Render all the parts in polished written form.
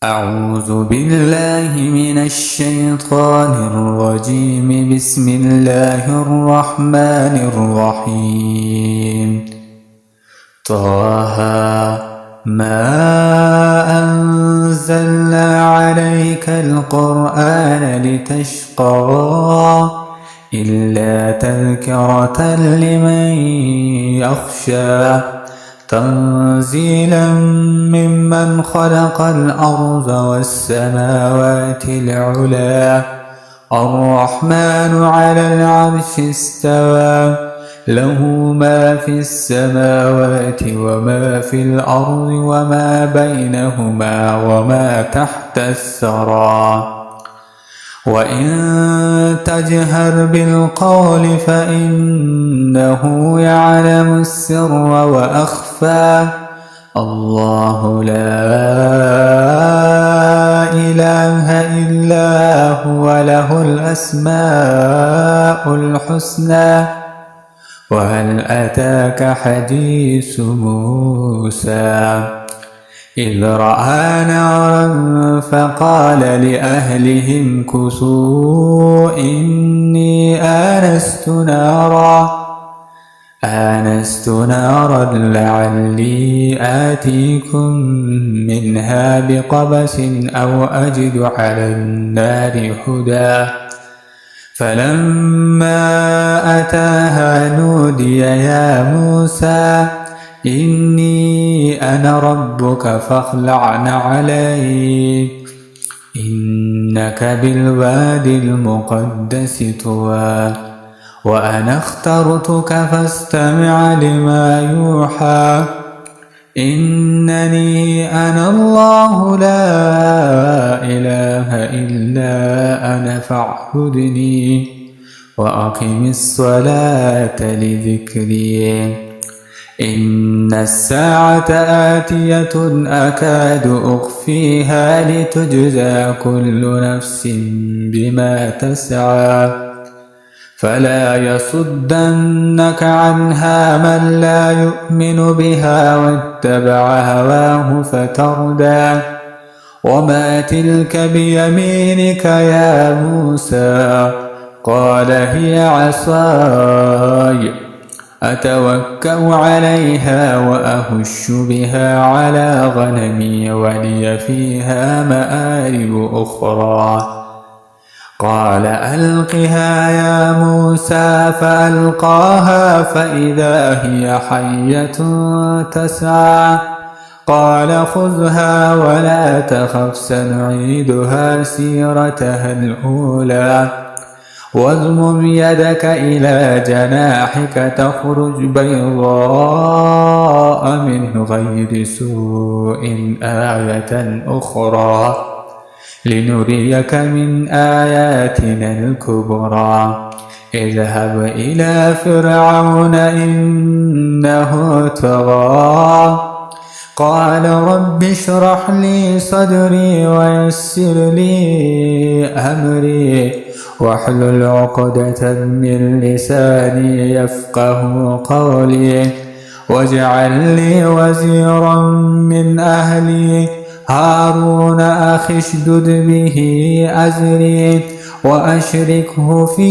أعوذ بالله من الشيطان الرجيم. بسم الله الرحمن الرحيم. طه ما أنزلنا عليك القرآن لتشقى إلا تذكرة لمن يخشى تنزيلا ممن خلق الأرض والسماوات العلى الرحمن على العرش استوى له ما في السماوات وما في الأرض وما بينهما وما تحت الثرى وإن تجهر بالقول فإنه يعلم السر وأخفى الله لا إله إلا هو له الأسماء الحسنى. وهل أتاك حديث موسى إذ رأى نارا فقال لأهلهم كثوا إني آنست نارا لعلي آتيكم منها بقبس أو أجد على النار هدى. فلما أتاها نودي يا موسى إني أنا ربك فاخلع عليك إنك بالوادي المقدس طوى وأنا اخترتك فاستمع لما يوحى إنني أنا الله لا إله إلا أنا فاعبدني وأقم الصلاة لذكري إن الساعة آتية أكاد أخفيها لتجزى كل نفس بما تسعى فلا يصدنك عنها من لا يؤمن بها واتبع هواه فتردى. وما تلك بيمينك يا موسى قال هي عصاي أتوكأ عليها وأهش بها على غنمي ولي فيها مآرب أخرى. قال ألقها يا موسى فألقاها فإذا هي حية تسعى قال خذها ولا تخف سنعيدها سيرتها الأولى واضمم يدك إلى جناحك تخرج بيضاء من غير سوء آية أخرى لنريك من آياتنا الكبرى. اذهب إلى فرعون إنه طغى قال رب اشرح لي صدري ويسر لي أمري واحلل عقدة من لساني يفقه قولي واجعل لي وزيرا من أهلي هارون أخي اشدد به أزري وأشركه في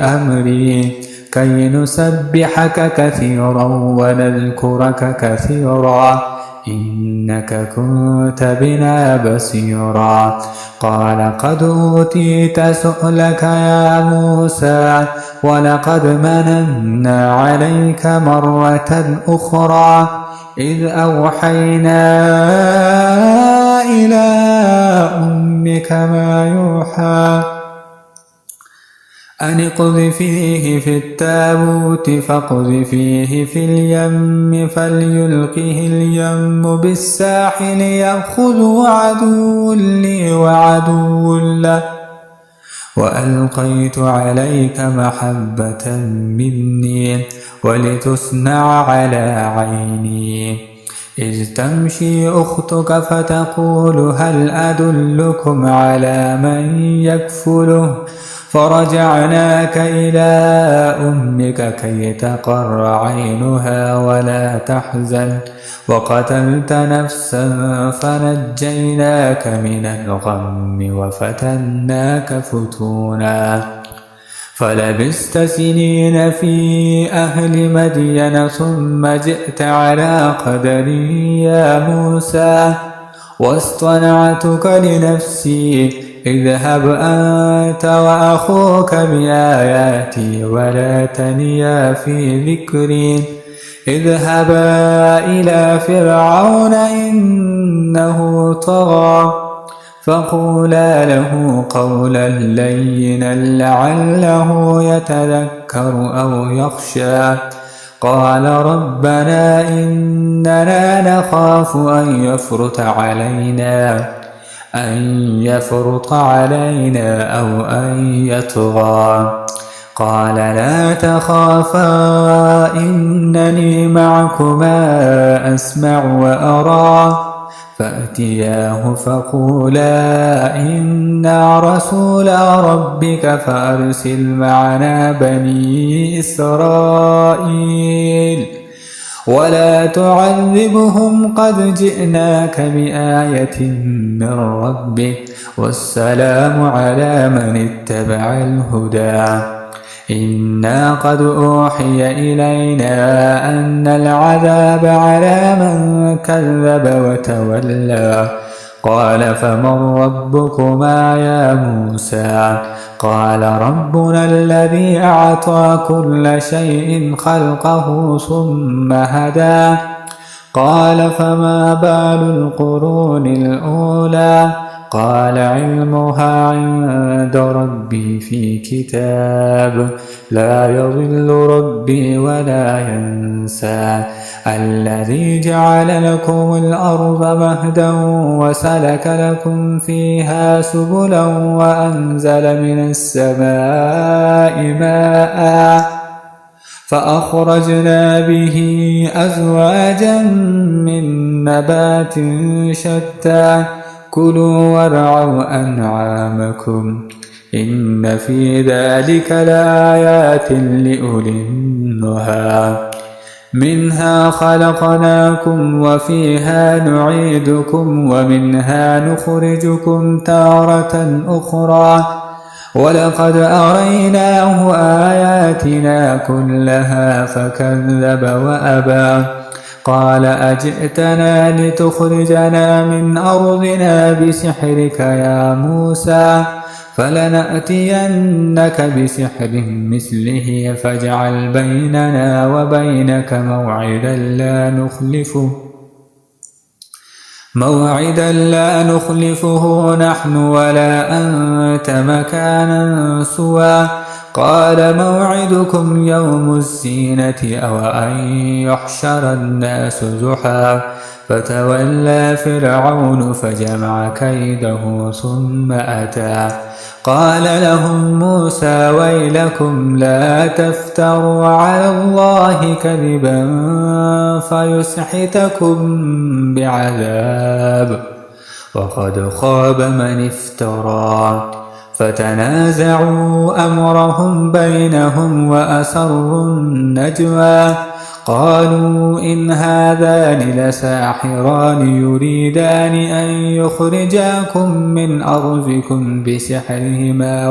أمري كي نسبحك كثيرا ونذكرك كثيرا إنك كنت بنا بصيرا. قال قد أوتيت سؤلك يا موسى ولقد مننا عليك مرة أخرى إذ أوحينا إلى أمك ما يوحى أن اقذفيه في التابوت فاقذفيه في اليم فليلقه اليم بالساحل يأخذه عدو لي وعدو له وألقيت عليك محبة مني ولتصنع على عيني إذ تمشي أختك فتقول هل أدلكم على من يكفله فرجعناك إلى أمك كي تقر عينها ولا تحزن وقتلت نفسا فنجيناك من الغم وفتناك فتونا فلبثت سنين في أهل مدين ثم جئت على قدري يا موسى واصطنعتك لنفسي اذهب أنت وأخوك بآياتي ولا تنيا في ذكري اذهبا إلى فرعون إنه طغى فقولا له قولا لينا لعله يتذكر أو يخشى قال ربنا إننا نخاف أن يفرط علينا أو أن يطغى قال لا تخافا إنني معكما أسمع وأرى فأتياه فقولا إنا رسول ربك فأرسل معنا بني إسرائيل ولا تعذبهم قد جئناك بآية من ربك والسلام على من اتبع الهدى إنا قد أوحي إلينا أن العذاب على من كذب وتولى قال فمن ربكما يا موسى قال ربنا الذي أعطى كل شيء خلقه ثم هدى قال فما بال القرون الأولى قال علمها عند ربي في كتاب لا يضل ربي ولا ينسى الذي جعل لكم الأرض مهدا وسلك لكم فيها سبلا وأنزل من السماء ماء فأخرجنا به أزواجا من نبات شتى كلوا وارعوا أنعامكم إن في ذلك لآيات لأولي النهى منها خلقناكم وفيها نعيدكم ومنها نخرجكم تارة أخرى ولقد أريناه آياتنا كلها فكذب وأبى قال أجئتنا لتخرجنا من أرضنا بسحرك يا موسى فلنأتينك بسحر مثله فاجعل بيننا وبينك موعدا لا نخلفه نحن ولا أنت مكانا سوى قال موعدكم يوم الزينة أو أن يحشر الناس زحى فتولى فرعون فجمع كيده ثم أتى قال لهم موسى ويلكم لا تفتروا على الله كذبا فيسحتكم بعذاب وقد خاب من افترى فتنازعوا أمرهم بينهم وأسروا النجوى قالوا إن هذان لساحران يريدان أن يخرجاكم من أرضكم بسحرهما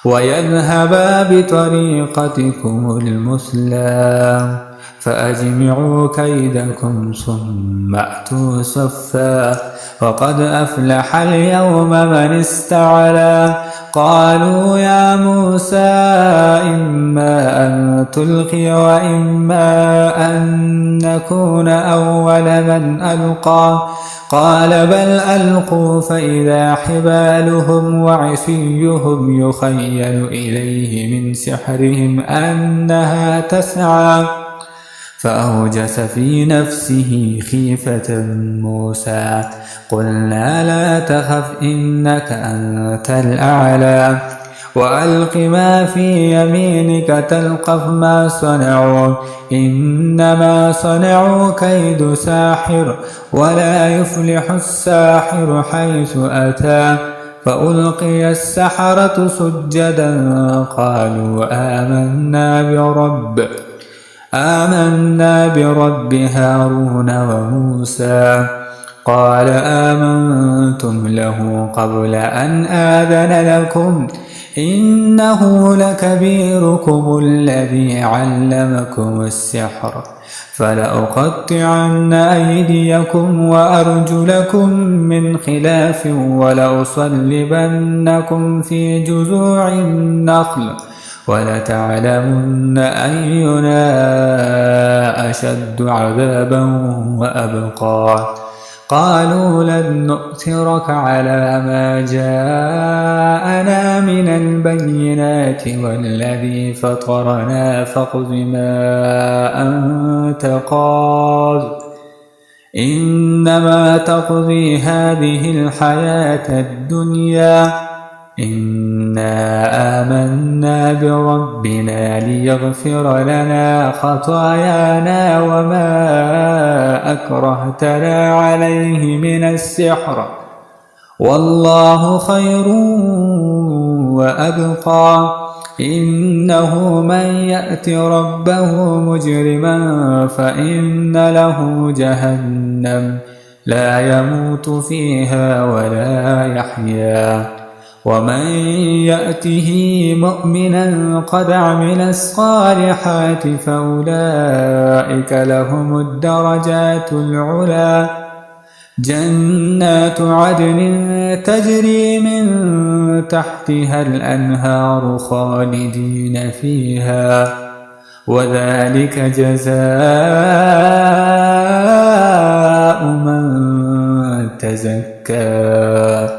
ويذهبا بطريقتكم المثلى فأجمعوا كيدكم ثم أتوا صفا وقد أفلح اليوم من استعلى قالوا يا موسى إما أن تلقي وإما أن نكون أول من ألقى قال بل ألقوا فإذا حبالهم وعصيهم يخيل إليه من سحرهم أنها تسعى فأوجس في نفسه خيفة موسى قلنا لا تخف إنك أنت الأعلى وألق ما في يمينك تلقف ما صنعوا إنما صنعوا كيد ساحر ولا يفلح الساحر حيث أتى فألقي السحرة سجدا قالوا آمنا برب هارون وموسى قال آمنتم له قبل أن آذن لكم إنه لكبيركم الذي علمكم السحر فلأقطعن أيديكم وأرجلكم من خلاف ولأصلبنكم في جذوع النخل ولتعلمن أينا أشد عذابا وأبقى قالوا لن نؤثرك على ما جاءنا من البينات والذي فطرنا فاقض ما أنت قاض إنما تقضي هذه الحياة الدنيا إنا آمنا بربنا ليغفر لنا خطايانا وما أكرهتنا عليه من السحر والله خير وأبقى إنه من يأت ربه مجرما فإن له جهنم لا يموت فيها ولا يحيا ومن يأته مؤمنا قد عمل الصالحات فأولئك لهم الدرجات العلى جنات عدن تجري من تحتها الأنهار خالدين فيها وذلك جزاء من تزكى